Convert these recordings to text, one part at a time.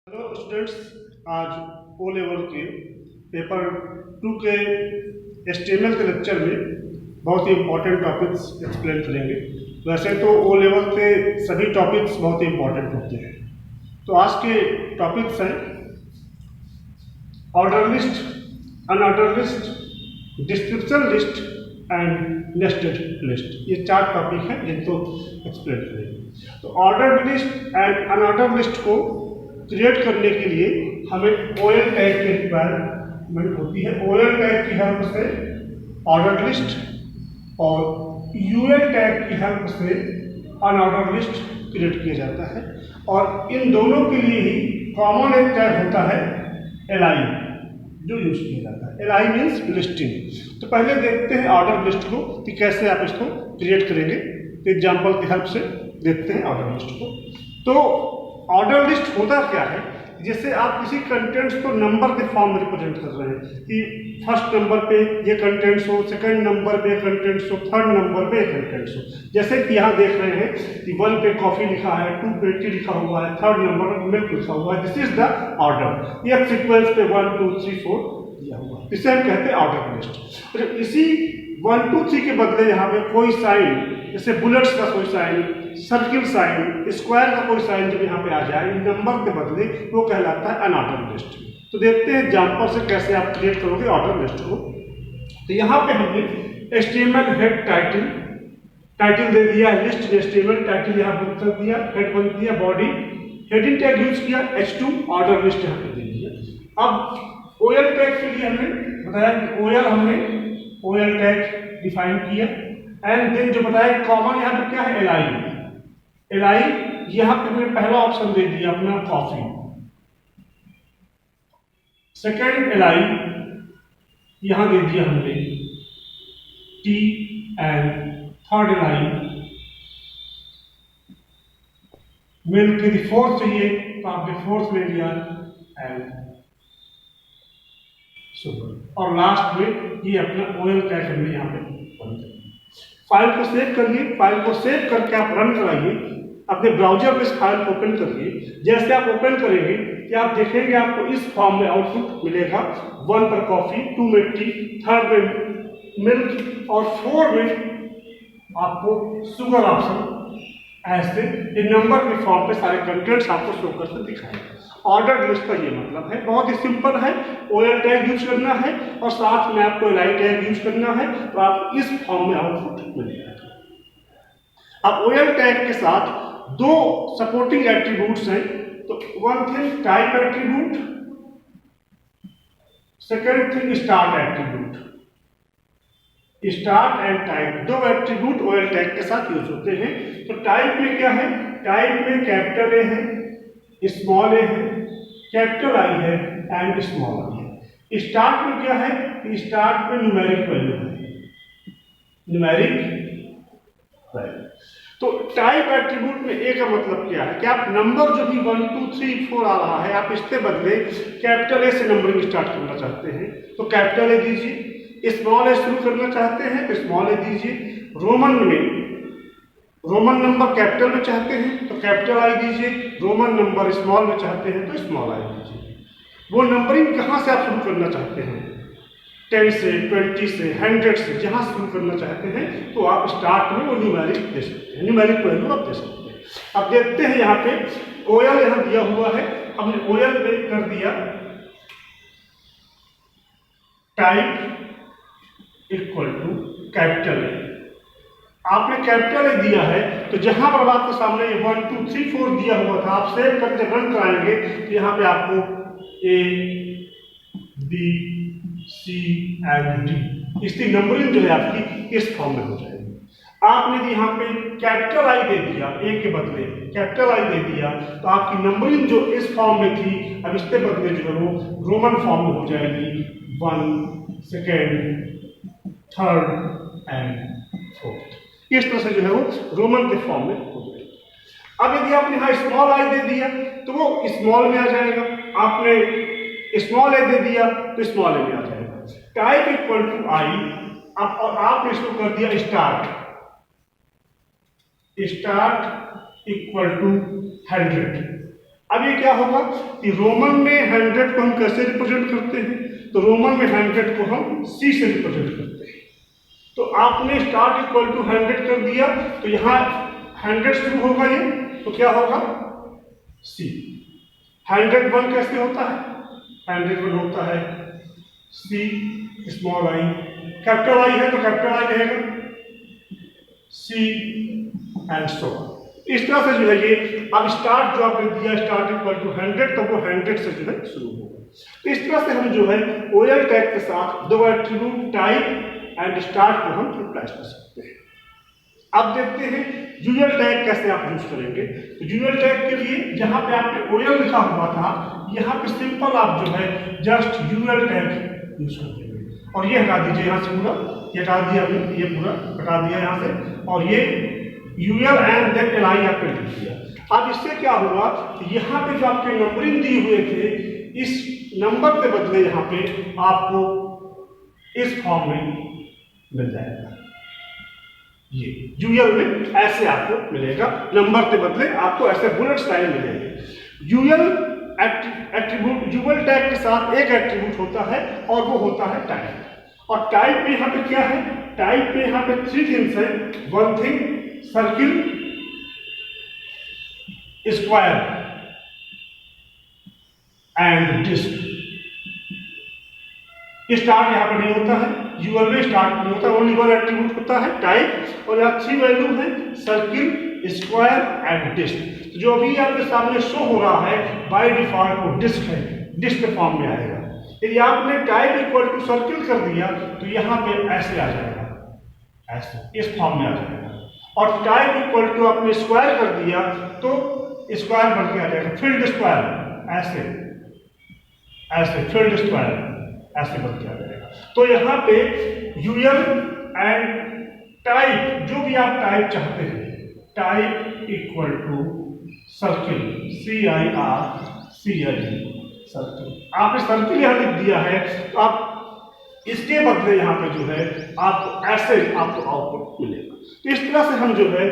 Hello students, आज O level के paper 2 के HTML के लेक्चर में बहुत ही इम्पोर्टेंट टॉपिक्स एक्सप्लेन करेंगे। वैसे तो ओ लेवल के सभी टॉपिक्स बहुत ही इम्पोर्टेंट होते हैं। तो आज के टॉपिक्स हैं order list, unordered list, description list and nested list. ये 4 टॉपिक हैं जिनको एक्सप्लेन करेंगे। तो order list and unordered list को क्रिएट करने के लिए हमें OL टैग की रिक्वायरमेंट होती है। OL टैग की हेल्प से ऑर्डर लिस्ट और UL टैग की हेल्प से अनऑर्डर लिस्ट क्रिएट किया जाता है। और इन दोनों के लिए ही कॉमन एक टैग होता है LI जो यूज किया जाता है। LI means listing. तो पहले देखते हैं ऑर्डर लिस्ट को कि कैसे आप इसको क्रिएट करेंगे। तो एग्जाम्पल की हेल्प से देखते हैं ऑर्डर लिस्ट को। तो ऑर्डर लिस्ट होता क्या है? जैसे आप किसी कंटेंट्स को नंबर के फॉर्म में रिप्रेजेंट कर रहे हैं कि फर्स्ट नंबर पे ये कंटेंट्स हो, सेकंड नंबर पे कंटेंट्स हो, थर्ड नंबर पे कंटेंट्स हो। जैसे कि यहाँ देख रहे हैं कि 1 पे कॉफी लिखा है, 2 पे टी लिखा हुआ है, थर्ड नंबर पर मिल्क लिखा हुआ है। This is the order. ये सीक्वेंस पे 1 2 3 4 दिया हुआ है। इसे हम कहते हैं ऑर्डर लिस्ट। तो इसी 1 2 3 के बदले यहाँ पे कोई साइन, जैसे बुलेट्स का कोई साइन, सर्किल साइन, स्क्वायर का कोई साइन जब यहाँ पे आ जाए नंबर के बदले, वो कहलाता है अनऑर्डर लिस्ट। तो देखते हैं एग्जांपल से कैसे आप क्रिएट करोगे ऑर्डर लिस्ट को। तो यहाँ पे हमने HTML हेड टाइटल दे दिया, लिस्ट HTML टाइटल यहाँ बुक कर दिया, हेड बन दिया, बॉडी हेडिंग टैग यूज किया, H2 ऑर्डर लिस्ट यहाँ पे दे दिया। अब OL टैग के लिए हमने बताया कि OL टैग डिफाइन किया एंड देन जो बताया कॉमन यहाँ पे क्या है LI यहाँ पे हमने पहला ऑप्शन दे दिया अपना कॉफी, सेकंड LI यहाँ दे दिया हमने T and third LI milk की फोर्थ चाहिए तो आपने फोर्थ ले लिया एंड सुपर। और लास्ट में ये अपना OL टैग हमने यहाँ पे बंद कर दिया। फाइल को सेव करिए, फाइल को सेव करके आप रन कराइए अपने ब्राउजर में। इस फाइल को ओपन करिए। जैसे आप ओपन करेंगे कि आप देखेंगे आपको इस फॉर्म में आउटपुट मिलेगा। 1 पर कॉफी, 2 में टी, थर्ड में मिल्क और 4 में आपको शुगर ऑप्शन। ऐसे इन नंबर के फॉर्म पे सारे कंटेंट्स आपको शो करके दिखाएंगे। ऑर्डर लिस्ट का ये मतलब है, बहुत ही सिंपल है। OL टैग यूज करना है और साथ में आपको LI टैग यूज करना है तो आप इस फॉर्म में आउटपुट मिलेगा। अब OL टैग के साथ 2 सपोर्टिंग एट्रीब्यूट्स हैं। तो one thing type attribute, second thing start attribute. Start and type 2 attribute OL tag के साथ यूज होते हैं। तो टाइप में क्या है? टाइप में कैपिटल A है, स्मॉल a है, कैपिटल I है एंड स्मॉल I है। स्टार्ट में क्या है? स्टार्ट में न्यूमेरिक वैल्यू है, न्यूमेरिक वैल्यू। तो टाइप एट्रीब्यूट में A का मतलब क्या है कि आप नंबर जो भी 1 2 3 4 आ रहा है, आप इसके बदले कैपिटल A से नंबरिंग स्टार्ट करना चाहते हैं तो कैपिटल A दीजिए। स्मॉल a शुरू करना चाहते हैं तो स्मॉल a दीजिए। रोमन नंबर कैपिटल में चाहते हैं तो कैपिटल I दीजिए। रोमन नंबर स्मॉल में चाहते हैं तो स्मॉल I दीजिए। वो नंबरिंग कहाँ से आप शुरू करना चाहते हैं, 10 से, 20 से, 100 से, जहाँ शुरू करना चाहते हैं तो आप स्टार्ट में वो न्यूमेरिक दे सकते हैं, न्यूमेरिक वैल्यू आप दे सकते हैं। अब देखते हैं यहाँ पे OL यहाँ दिया हुआ है, हमने OL पे कर दिया type equal to capital A। आपने कैपिटल A दिया है तो जहां पर आपके सामने 1 2 3 4 दिया हुआ था, आप सेव करके रन कराएंगे तो यहाँ पे आपको A B C and D इसकी नंबरिंग जो है आपकी इस फॉर्म में हो जाएगी। आपने यहाँ पे कैपिटल I दे दिया, A के बदले कैपिटल I दे दिया तो आपकी नंबरिंग जो इस फॉर्म में थी अब इसके बदले जो है वो रोमन फॉर्म में हो जाएगी, 1 सेकेंड थर्ड एंड फोर्थ। इस तरह से जो है वो रोमन के फॉर्म में हो जाएगी। अब यदि आपने यहाँ स्मॉल I दे दिया तो वो स्मॉल में आ जाएगा, आपने स्मॉल a दे दिया तो स्मॉल a में आ जाएगा। टाइप इक्वल टू I और आपने इसको कर दिया स्टार्ट इक्वल टू 100। अब ये क्या होगा कि रोमन में 100 को हम कैसे रिप्रेजेंट करते हैं, तो रोमन में 100 को हम C से रिप्रेजेंट करते हैं। तो आपने स्टार्ट इक्वल टू 100 कर दिया, तो यहाँ 100 शुरू होगा ये, तो क्या होगा C। 101 कैसे होता है, 101 होता है C small I, capital I है तो कैपिटल आई रहेगा C एंड सो ऑन। इस तरह से जो है ये अब स्टार्ट जो आपने दिया स्टार्ट इक्वल टू 100, तो वो 100 से जो है शुरू होगा। तो इस तरह से हम जो है OL टैग के साथ दो एट्रीब्यूट टाइप एंड स्टार्ट को हम रिप्लेस कर सकते हैं। अब देखते हैं यूएल टैग कैसे आप यूज करेंगे। तो यूएल टैग के लिए जहां पे आपने OL लिखा हुआ था, यहाँ पे सिंपल आप जो है जस्ट यूएल टैग यूज कर देंगे, और ये हटा दीजिए यहाँ से पूरा, ये हटा दिया, ये पूरा हटा दिया यहाँ से, और ये यूएल एंड देन LI आपने लिख दिया। अब इससे क्या हुआ, यहाँ पे जो आपके नंबरिंग दिए हुए थे, इस नंबर के बदले यहाँ पे आपको इस फॉर्म में मिल जाएगा। ये यूएल में ऐसे आपको मिलेगा, नंबर के बदले आपको ऐसे बुलेट स्टाइल मिलेंगे। यूएल एट्रीब्यूट, यूएल टैग के साथ एक एट्रीब्यूट होता है और वो होता है टाइप। और टाइप में यहाँ पे क्या है, टाइप में यहाँ पे 3 थिंग्स है। One thing circle, square and disc. Start यहाँ पे नहीं होता है, यूएल में स्टार्ट नहीं होता, ओनली वन एट्रीब्यूट होता है टाइप, और यहाँ 3 वैल्यू है सर्किल, स्क्वायर एंड डिस्क। जो अभी आपके सामने शो हो रहा है बाय डिफॉल्ट वो डिस्क है, डिस्क के फॉर्म में आएगा। यदि आपने टाइप इक्वल टू सर्किल कर दिया तो यहाँ पे ऐसे आ जाएगा, ऐसे इस फॉर्म में आ जाएगा। और टाइप इक्वल टू आपने स्क्वायर कर दिया तो स्क्वायर बन के आ जाएगा, फील्ड स्क्वायर, ऐसे ऐसे फील्ड स्क्वायर ऐसे बन के आ जाएगा। तो यहाँ पे यूएल एंड टाइप, जो भी आप टाइप चाहते हैं, type equal to circle, CIRCLE circle. आपने सर्किल यहाँ लिख दिया है, तो आप इसके बदले यहाँ पे जो है आपको ऐसे आपको आउटपुट मिलेगा। तो इस तरह से हम जो है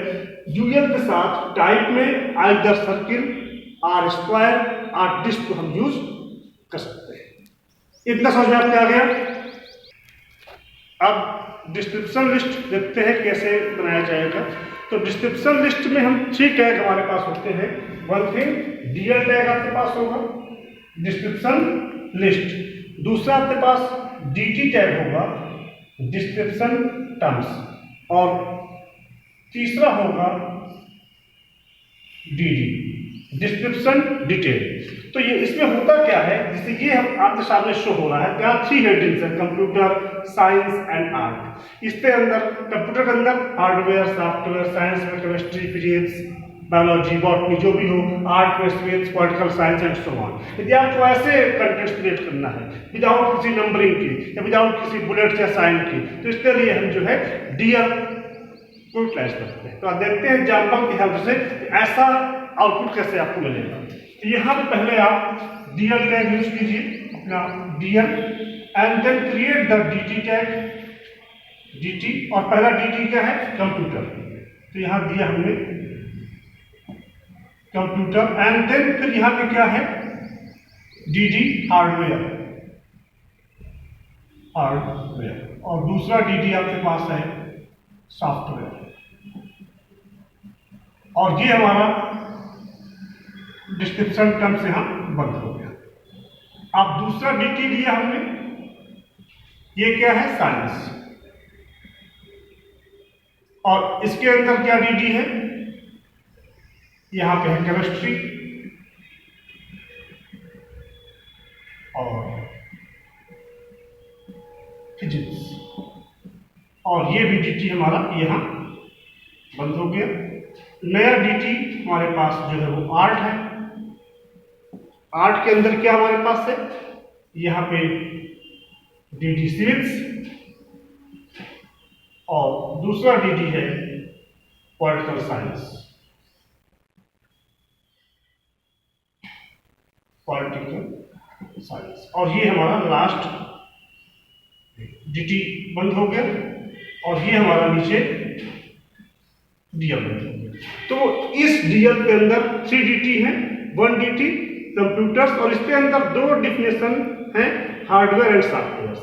यूएल के साथ टाइप में आइदर सर्किल और स्क्वायर और डिस्क को हम यूज कर सकते हैं। इतना समझ में आपको आ गया। अब डिस्क्रिप्शन लिस्ट देखते हैं कैसे बनाया जाएगा। तो डिस्क्रिप्शन लिस्ट में हम 3 टैग हमारे पास होते हैं। वन थिंग DL टैग आपके पास होगा, डिस्क्रिप्शन लिस्ट। दूसरा आपके पास DT टैग होगा, डिस्क्रिप्शन टर्म्स, और तीसरा होगा DD, डिस्क्रिप्शन डिटेल। तो ये इसमें होता क्या है, जैसे ये हम आपके सामने शो हो रहा है, क्या 3 हेडिंग्स है, कंप्यूटर, साइंस एंड आर्ट। इसके अंदर कंप्यूटर के अंदर हार्डवेयर, सॉफ्टवेयर, साइंस में केमिस्ट्री, फिजिक्स, बायोलॉजी, बॉटनी जो भी हो, आर्ट में space, political science and so on. यदि आपको ऐसे कंटेंट्स क्रिएट करना है विदाउट किसी नंबरिंग की या विदाउट किसी बुलेट या साइन की, तो इसके लिए हम जो है DL को यूटिलाइज करते हैं। तो आप देखते हैं एग्जाम्पल की हेल्प से ऐसा आउटपुट कैसे आपको मिलेगा। तो यहाँ पे पहले आप DL टैग यूज कीजिए, अपना DL, and then create the DT tag, DT, और पहला DT क्या है, कंप्यूटर। तो यहाँ दिया हमने कंप्यूटर, एंड देन फिर यहाँ पे क्या है DD हार्डवेयर, हार्डवेयर, और दूसरा DD आपके पास है सॉफ्टवेयर। और ये हमारा डिस्क्रिप्शन टर्म्स यहाँ बंद हो गया। अब दूसरा DT लिया हमने, ये क्या है, साइंस, और इसके अंदर क्या DD है, यहाँ पे है केमिस्ट्री और फिजिक्स, और ये भी DT हमारा यहाँ बंद हो गया। नया DT हमारे पास जो है वो आर्ट है। आर्ट के अंदर क्या हमारे पास है, यहाँ पे DD सिविक्स, और दूसरा DD है पॉलिटिकल साइंस, पॉलिटिकल साइंस, और ये हमारा लास्ट DT बंद हो गया, और ये हमारा नीचे DL बंद हो गया। तो इस DL के अंदर 3 DT है 1DT कंप्यूटर्स, और इसके अंदर दो डिफिनेशन हैं, hardware and software.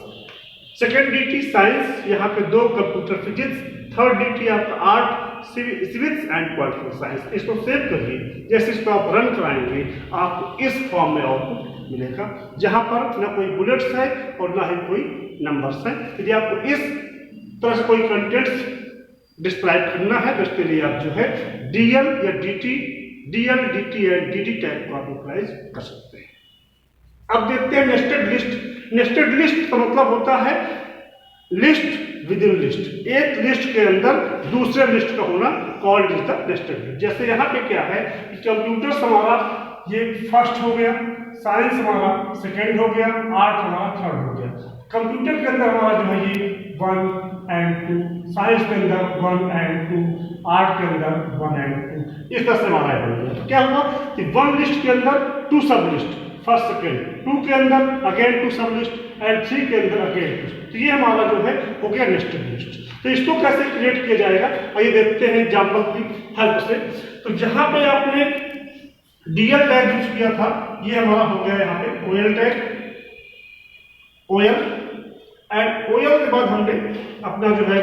Second DT science, यहाँ पे दो कंप्यूटर फिजिक्स। थर्ड DT आपका art, civics and political science. इसको सेव करिए, जैसे इसको आप रन कराएंगे आपको इस फॉर्म में आउटपुट मिलेगा, जहाँ पर ना कोई बुलेट्स है और ना ही कोई नंबर्स हैं। यदि आपको इस तरह से कोई कंटेंट्स डिस्क्राइब करना है तो इसके लिए आप जो है DL या DT, DL, DT and DD type को आप यूटिलाइज कर सकते हैं। अब देखते हैं नेस्टेड लिस्ट। नेस्टेड लिस्ट का मतलब होता है लिस्ट विद इन लिस्ट, एक लिस्ट के अंदर दूसरे लिस्ट का होना, called is the nested list. जैसे यहाँ पे क्या है कि कंप्यूटर्स हमारा ये फर्स्ट हो गया, साइंस हमारा सेकेंड हो गया, आर्ट हमारा थर्ड हो गया। कंप्यूटर के अंदर हमारा जो है ये 1 and 2, साइंस के अंदर 1 and 2, आर्ट के अंदर 1 and 2, इस तरह से हमारा बन गया। तो क्या हुआ कि 1 लिस्ट के अंदर 2 सब लिस्ट, फर्स्ट सेकेंड, 2 के अंदर अगेन 2 सब लिस्ट एंड 3 के अंदर अगेन 2। तो ये हमारा जो है हो गया नेस्टेड लिस्ट। तो इसको कैसे क्रिएट किया जाएगा आइए देखते हैं एग्जाम्पल की हेल्प से। तो जहाँ पे आपने DL टैग यूज किया था, ये हमारा हो गया यहाँ पे OL tag, OL and OL के बाद हमने अपना जो है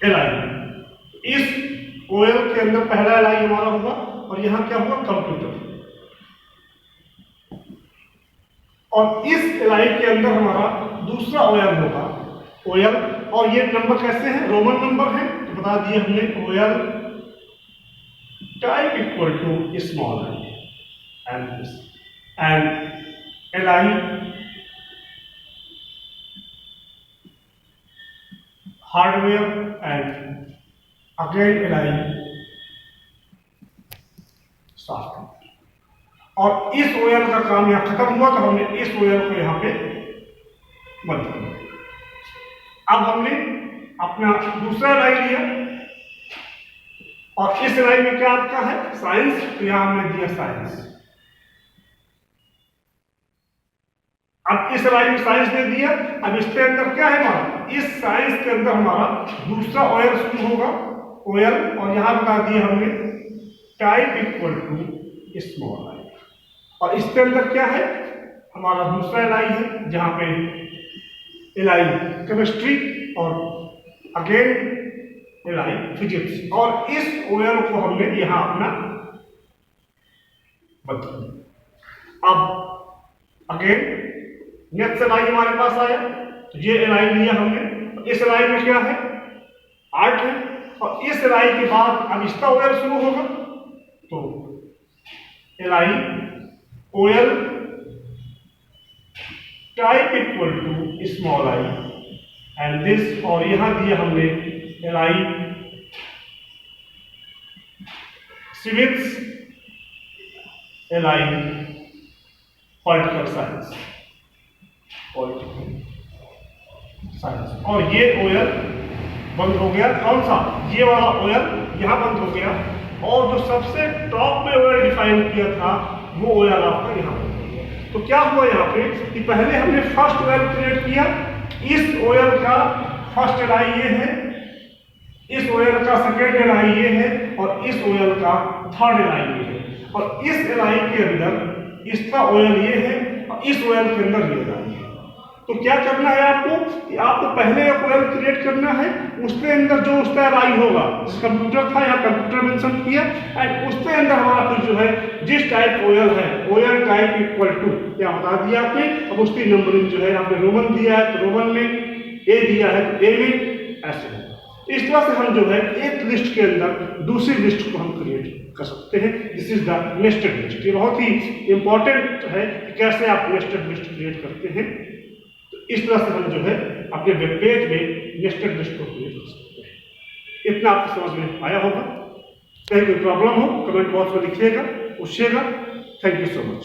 LI, इस OL के अंदर पहला LI हमारा होगा और यहाँ क्या होगा कंप्यूटर, और इस LI के अंदर हमारा दूसरा OL होगा, OL। और ये नंबर कैसे हैं, रोमन नंबर है, तो बता दिए हमने OL type equal to small I and LI hardware and again LI software. और इस OL का काम यहाँ खत्म हुआ तो हमने इस OL को यहाँ पे बंद कर दिया। अब हमने अपना दूसरा LI लिया और इस LI में क्या आपका है साइंस, तो यहां हमने दिया साइंस। अब इस LI में साइंस दे दिया। अब इसके अंदर क्या है हमारा, इस साइंस के अंदर हमारा दूसरा OL शुरू होगा, OL, और यहां बता दिया हमने type equal to small I। और इसके अंदर क्या है हमारा दूसरा LI है, जहां पे LI केमिस्ट्री और अगेन LI फिजिक्स, और इस OL को हमने यहां अपना बंद कर दिया। अब अगेन नेक्स्ट LI हमारे पास आया, तो ये LI लिया हमने। इस LI में क्या है आर्ट है, और इस LI के बाद अब इसका OL शुरू होगा, तो LI OL type equal to small I and this, और यहां दिया हमने LI civics, LI political science, और ये OL बंद हो गया। कौन सा, ये वाला OL यहां बंद हो गया, और जो सबसे टॉप में OL डिफाइन किया था वो OL आपका यहां बंद हो गया। तो क्या हुआ यहाँ पे कि पहले हमने फर्स्ट OL क्रिएट किया, इस OL का फर्स्ट LI ये है, इस OL का सेकेंड LI ये है, और इस OL का थर्ड LI ये है, और इस LI के अंदर इसका OL ये है, और इस OL के अंदर ये LI है। तो क्या करना है आपको कि आपको पहले एक OL क्रिएट करना है, उसके अंदर जो उसका LI होगा, कंप्यूटर था यहाँ कंप्यूटर मेंशन किया, एंड उसके अंदर हमारा फिर जो है जिस टाइप OL है OL टाइप इक्वल टू क्या बता दिया आपने। अब उसकी नंबरिंग जो है आपने रोमन दिया है तो रोमन में, A दिया है तो A में, ऐसे होगा। इस तरह से हम जो है एक लिस्ट के अंदर दूसरी लिस्ट को हम क्रिएट कर सकते हैं। This is the nested list. ये बहुत ही इंपॉर्टेंट है कि कैसे आप नेस्टेड लिस्ट क्रिएट करते हैं। तो इस तरह से हम जो है अपने वेब पेज में नेस्टेड लिस्ट को क्रिएट कर सकते हैं। इतना आपको समझ में आया होगा। कहीं कोई प्रॉब्लम हो कमेंट बॉक्स में लिखिएगा, पूछिएगा। Thank you so much.